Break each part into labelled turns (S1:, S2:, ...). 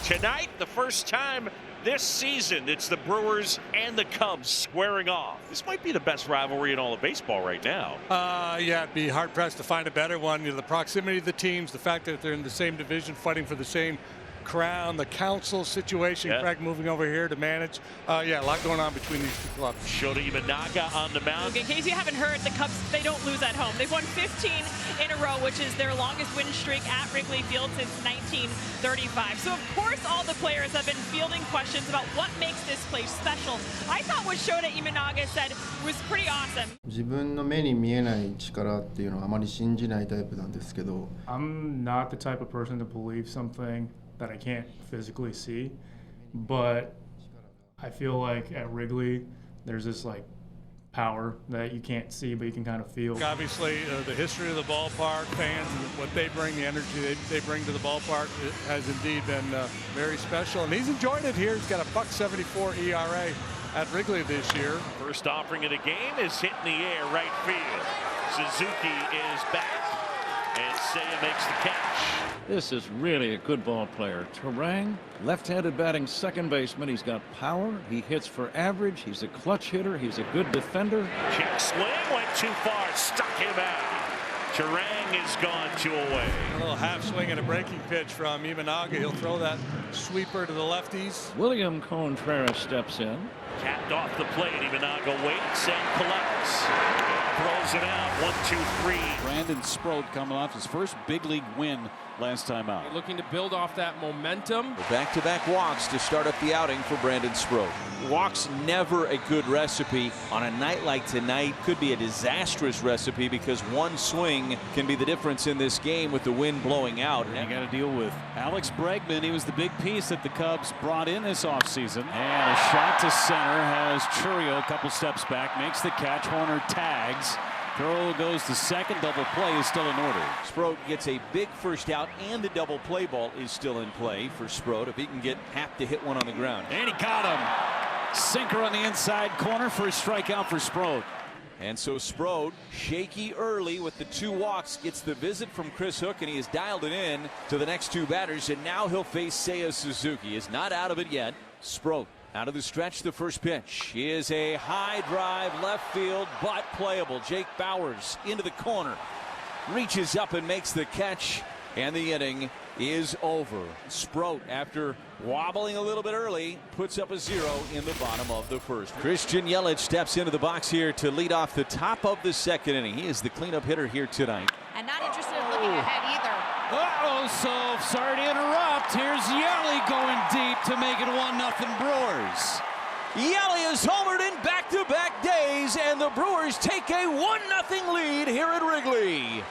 S1: Tonight, the first time this season, it's the Brewers and the Cubs squaring off. This might be the best rivalry in all of baseball right now.
S2: Yeah, it'd be hard-pressed to find a better one. You know, the proximity of the teams, the fact that they're in the same division, fighting for the same crown, the council situation, Craig moving over here to manage. Yeah, a lot going on between these two clubs.
S1: Shota Imanaga on the mound.
S3: In case you haven't heard, the Cubs, they don't lose at home. They've won 15 in a row, which is their longest win streak at Wrigley Field since 1935. So, of course, all the players have been fielding questions about what makes this place special. I thought what Shota Imanaga said was pretty awesome.
S4: 自分の目に見えない力っていうのはあまり信じないタイプなんですけど。
S5: I'm not the type of person to believe something that I can't physically see, but I feel like at Wrigley there's this like power that you can't see but you can kind of feel.
S2: Obviously, the history of the ballpark, fans, what they bring, the energy they bring to the ballpark, it has indeed been very special, and he's enjoyed it here. He's got a .74 ERA at Wrigley this year.
S1: First offering of the game is hit in the air right field. Suzuki is back, and Seiya makes the catch.
S6: This is really a good ball player. Terang, left-handed batting second baseman. He's got power. He hits for average. He's a clutch hitter. He's a good defender.
S1: Check swing, went too far, stuck him out. Terang is gone 2 away.
S2: A little half swing and a breaking pitch from Imanaga. He'll throw that sweeper to the lefties.
S6: William Contreras steps in.
S1: Capped off the plate. Imanaga waits and collects. Throws it out. 1-2-3.
S7: Brandon Sproat coming off his first big league win last time out.
S8: Looking to build off that momentum.
S9: Back-to-back walks to start up the outing for Brandon Sproat. Walks never a good recipe. On a night like tonight, could be a disastrous recipe because one swing can be the difference in this game with the wind blowing out.
S7: And you got to deal with Alex Bregman. He was the big piece that the Cubs brought in this offseason. And a shot to center has Chourio a couple steps back, makes the catch. Horner tags. Throw goes to second. Double play is still in order.
S9: Sproat gets a big first out, and the double play ball is still in play for Sproat if he can get Happ to hit one on the ground.
S7: And he got him. Sinker on the inside corner for a strikeout for Sproat.
S9: And so Sproat, shaky early with the 2 walks, gets the visit from Chris Hook, and he has dialed it in to the next 2 batters, and now he'll face Seiya Suzuki. Is not out of it yet. Sproat out of the stretch, the first pitch is a high drive left field, but playable. Jake Bauers into the corner, reaches up and makes the catch, and the inning is over. Sproat, after wobbling a little bit early, puts up a 0 in the bottom of the first. Christian Yelich steps into the box here to lead off the top of the second inning. He is the cleanup hitter here tonight.
S3: And not interested in looking ahead either.
S7: So sorry to interrupt. Here's Yelich going deep to make it 1-0 Brewers.
S9: Yelich is homered in back-to-back days, and the Brewers take a 1-0 lead here at Wrigley.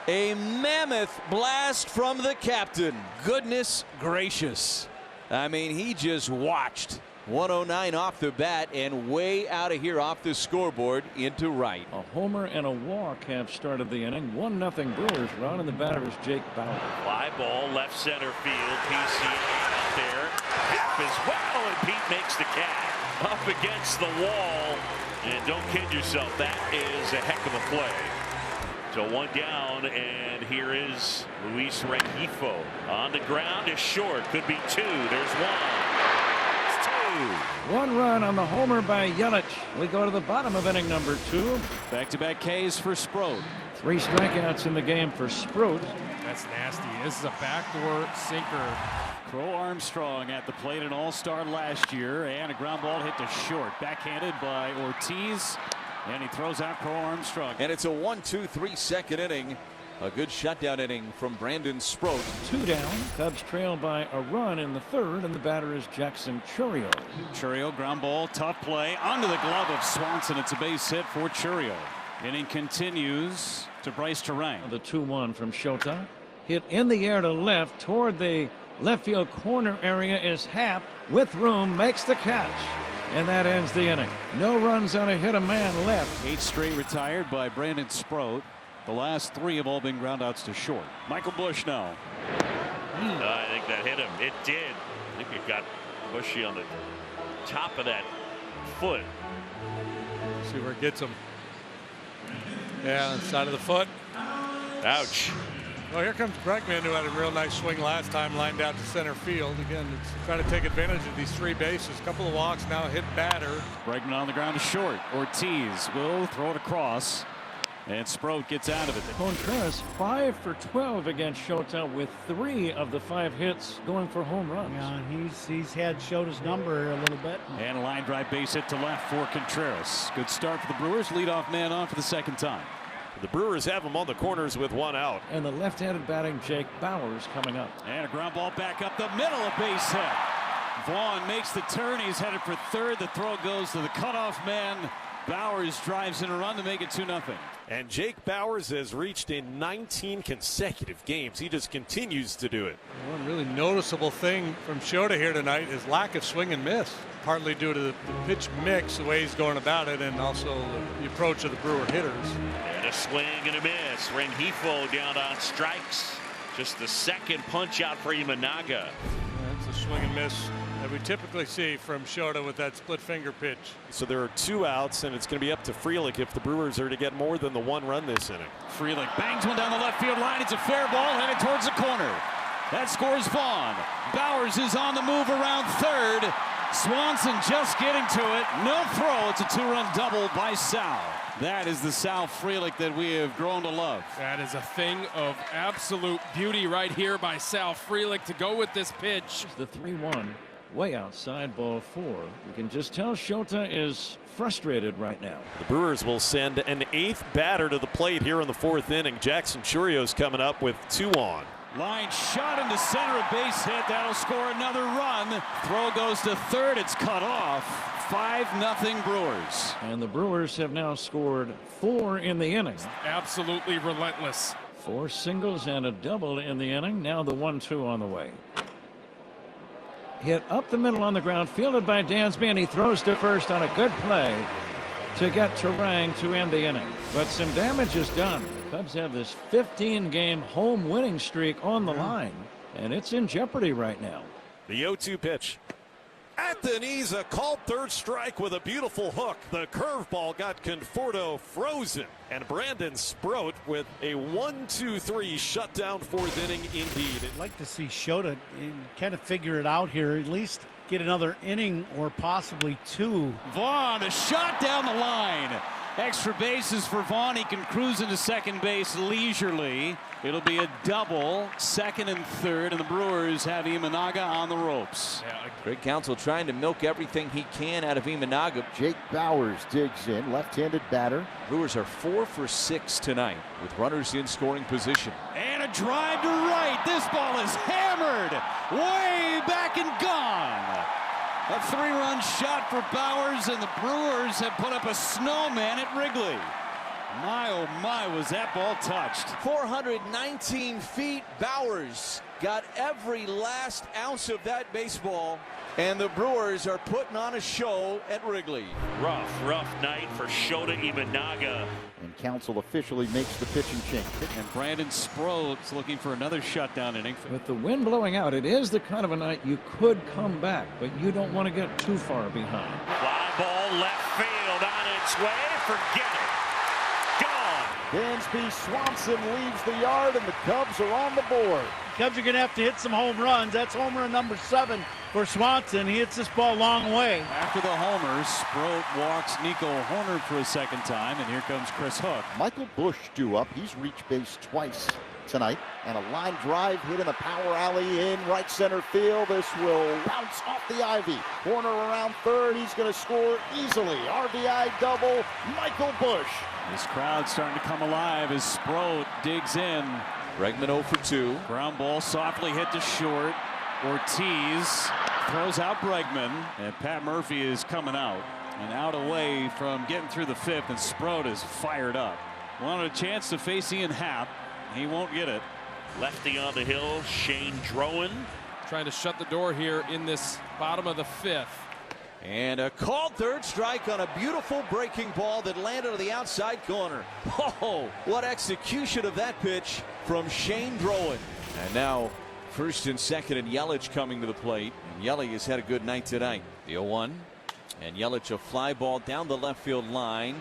S9: A mammoth blast from the captain. Goodness gracious. I mean, he just watched. 109 off the bat and way out of here off the scoreboard into right.
S6: A homer and a walk have started the inning. 1-0 Brewers. Run, and the batter is Jake Bauer.
S1: Fly ball left center field. PCA out there. Happ as well, and Pete makes the catch. Up against the wall. And don't kid yourself, that is a heck of a play. So 1 down, and here is Luis Rengifo. On the ground is short. Could be 2. There's 1.
S6: 1 run on the homer by Yelich. We go to the bottom of inning number 2.
S7: Back-to-back Ks for Sproat.
S6: 3 strikeouts in the game for Sproat.
S8: That's nasty. This is a backdoor sinker.
S7: Crow Armstrong at the plate, an all-star last year, and a ground ball hit to short. Backhanded by Ortiz, and he throws out Crow Armstrong.
S9: And it's a 1-2-3 second inning. A good shutdown inning from Brandon Sproat.
S6: 2 down. Cubs trail by a run in the 3rd, and the batter is Jackson Chourio.
S7: Chourio, ground ball, tough play, onto the glove of Swanson. It's a base hit for Chourio. Inning continues to Bryce Terang.
S6: The 2-1 from Shota. Hit in the air to left toward the left field corner area is Happ. With room, makes the catch. And that ends the inning. No runs on a hit, a man left.
S7: 8 straight retired by Brandon Sproat. The last 3 have all been groundouts to short. Michael Busch now.
S1: I think that hit him. It did. I think it got Bushy on the top of that foot.
S2: See where it gets him. Yeah, side of the foot.
S1: Ouch.
S2: Well, here comes Bregman, who had a real nice swing last time, lined out to center field. Again, it's trying to take advantage of these 3 bases. A couple of walks now, hit batter.
S7: Bregman on the ground to short. Ortiz will throw it across. And Sproat gets out of it.
S6: Contreras 5 for 12 against Shota with 3 of the 5 hits going for home runs.
S10: Yeah, he's had Shota's number a little bit.
S7: And a line drive base hit to left for Contreras. Good start for the Brewers. Leadoff man on for the second time.
S11: The Brewers have him on the corners with 1 out.
S6: And the left-handed batting Jake Bauers coming up.
S7: And a ground ball back up the middle, a base hit. Vaughn makes the turn. He's headed for third. The throw goes to the cutoff man. Bauers drives in a run to make it 2-0.
S11: And Jake Bauers has reached in 19 consecutive games. He just continues to do it.
S2: One really noticeable thing from Shota here tonight is lack of swing and miss, partly due to the pitch mix, the way he's going about it, and also the approach of the Brewer hitters.
S1: And a swing and a miss. Rengifo down on strikes. Just the second punch out for Imanaga.
S2: That's a swing and miss that we typically see from Shota with that split finger pitch.
S11: So there are 2 outs, and it's going to be up to Frelick if the Brewers are to get more than the 1 run this inning.
S7: Frelick bangs one down the left field line. It's a fair ball headed towards the corner. That scores Vaughn. Bauers is on the move around third. Swanson just getting to it. No throw. It's a 2-run double by Sal. That is the Sal Frelick that we have grown to love.
S8: That is a thing of absolute beauty right here by Sal Frelick to go with this pitch.
S6: The 3-1 way outside, ball 4. You can just tell Shota is frustrated right now.
S11: The Brewers will send an 8th batter to the plate here in the 4th inning. Jackson Churio's coming up with 2 on.
S7: Line shot into center, a base hit. That'll score another run. Throw goes to third. It's cut off. 5-0 Brewers.
S6: And the Brewers have now scored 4 in the inning.
S8: Absolutely relentless.
S6: 4 singles and a double in the inning. Now the 1-2 on the way. Hit up the middle on the ground, fielded by Dansby, and he throws to first on a good play to get Terang to end the inning. But some damage is done. The Cubs have this 15-game home winning streak on the line, and it's in jeopardy right now.
S11: The 0-2 pitch. At the knees, a called third strike with a beautiful hook. The curveball got Conforto frozen. And Brandon Sproat with a 1-2-3 shutdown 4th inning indeed.
S10: I'd like to see Shota kind of figure it out here, at least get another inning or possibly 2.
S7: Vaughn, a shot down the line. Extra bases for Vaughn. He can cruise into second base leisurely. It'll be a double, 2nd and 3rd, and the Brewers have Imanaga on the ropes.
S9: Greg Counsell trying to milk everything he can out of Imanaga.
S12: Jake Bauers digs in, left-handed batter.
S9: Brewers are 4 for 6 tonight with runners in scoring position.
S7: And a drive to right. This ball is hammered way back and gone. A 3-run shot for Bauers, and the Brewers have put up a snowman at Wrigley. My, oh my, was that ball touched.
S9: 419 feet. Bauers got every last ounce of that baseball, and the Brewers are putting on a show at Wrigley.
S1: Rough night for Shota Imanaga.
S12: And Counsell officially makes the pitching change.
S7: And Brandon Sproat's looking for another shutdown inning.
S6: With the wind blowing out, it is the kind of a night you could come back, but you don't want to get too far behind.
S1: Fly ball left field on its way. Forget it. Gone.
S12: Dansby Swanson leaves the yard, and the Cubs are on the board.
S10: Cubs are going to have to hit some home runs. That's home run number 7 for Swanson. He hits this ball a long way.
S7: After the homers, Sproat walks Nico Hoerner for a second time, and here comes Chris Hook.
S12: Michael Busch due up. He's reached base twice tonight, and a line drive hit in the power alley in right center field. This will bounce off the ivy. Corner around third. He's going to score easily. RBI double, Michael Busch.
S7: This crowd starting to come alive as Sproat digs in.
S9: Bregman 0 for 2.
S7: Ground ball softly hit to short. Ortiz throws out Bregman, and Pat Murphy is coming out and out away from getting through the 5th, and Sproat is fired up. Wanted a chance to face Ian Happ. He won't get it.
S1: Lefty on the hill, Shane Drowan.
S8: Trying to shut the door here in this bottom of the 5th.
S9: And a called third strike on a beautiful breaking ball that landed on the outside corner. Oh, what execution of that pitch from Shane Drowan. And now 1st and 2nd, and Yelich coming to the plate. And Yelich has had a good night tonight. The 0-1. And Yelich, a fly ball down the left field line.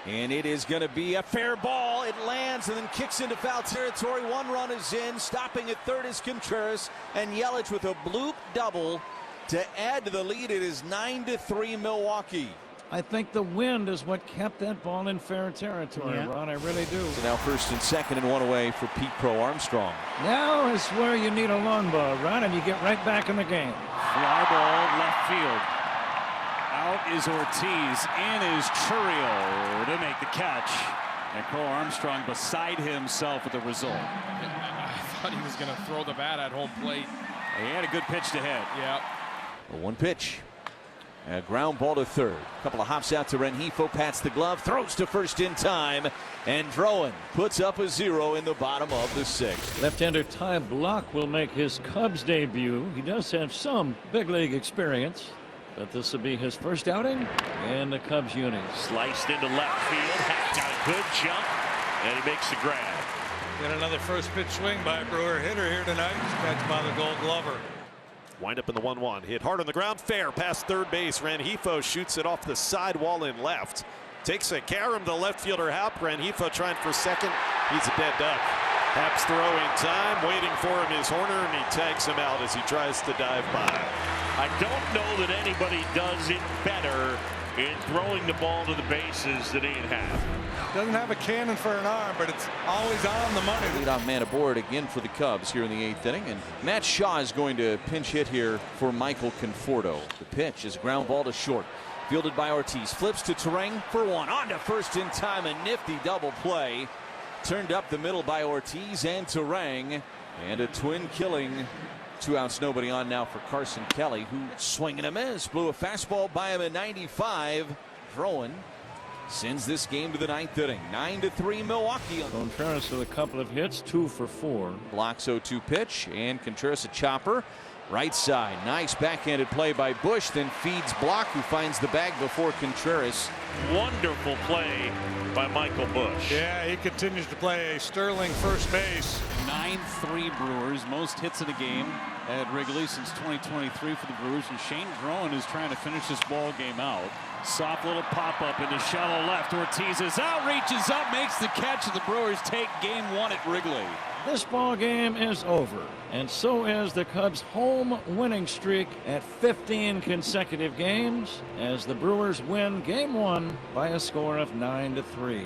S9: And it is going to be a fair ball. It lands and then kicks into foul territory. One run is in. Stopping at third is Contreras. And Yelich with a bloop double to add to the lead. It is 9-3 Milwaukee.
S6: I think the wind is what kept that ball in fair territory, Ron. I really do.
S9: So now first and second and one away for Pete Pro Armstrong.
S6: Now is where you need a long ball, Ron, and you get right back in the game.
S7: Fly ball left field. Out is Ortiz. In is Churriel to make the catch. And Pro Armstrong beside himself with the result.
S8: I thought he was going to throw the bat at home plate.
S7: He had a good pitch to hit.
S8: Yeah.
S9: A one pitch. A ground ball to third. A couple of hops out to Rengifo. Pats the glove. Throws to first in time. And Drowan puts up a 0 in the bottom of the sixth.
S6: Left-hander Ty Block will make his Cubs debut. He does have some big league experience, but this will be his first outing in the Cubs unis.
S1: Sliced into left field. Hacked out a good jump. And he makes the grab.
S2: Got another first pitch swing by a Brewer hitter here tonight. Catch by the Gold Glover.
S11: Wind up in the 1-1. Hit hard on the ground. Fair past third base. Rengifo shoots it off the sidewall in left. Takes a carom to left fielder Happ. Rengifo trying for second. He's a dead duck. Happ's throwing time. Waiting for him is Horner, and he tags him out as he tries to dive by.
S1: I don't know that anybody does it better in throwing the ball to the bases than Ian Happ.
S2: Doesn't have a cannon for an arm, but it's always on the money.
S9: Leadoff man aboard again for the Cubs here in the 8th inning. And Matt Shaw is going to pinch hit here for Michael Conforto. The pitch is a ground ball to short. Fielded by Ortiz. Flips to Terang for one. On to first in time. A nifty double play. Turned up the middle by Ortiz and Terang. And a twin killing. 2 outs, nobody on now for Carson Kelly, who swing and a miss. Blew a fastball by him at 95. Drowan sends this game to the 9th inning. 9-3 Milwaukee.
S6: Contreras with a couple of hits, 2 for 4.
S9: Blocks 0-2 pitch, and Contreras a chopper. Right side. Nice backhanded play by Bush, then feeds Block, who finds the bag before Contreras.
S1: Wonderful play by Michael Bush.
S2: Yeah, he continues to play a sterling first base.
S7: 9-3 Brewers, most hits in a game at Wrigley since 2023 for the Brewers, and Shane Drowan is trying to finish this ball game out. Soft little pop-up into shallow left. Ortiz is out, reaches up, makes the catch, and the Brewers take game 1 at Wrigley.
S6: This ball game is over, and so is the Cubs' home winning streak at 15 consecutive games as the Brewers win game 1 by a score of 9-3.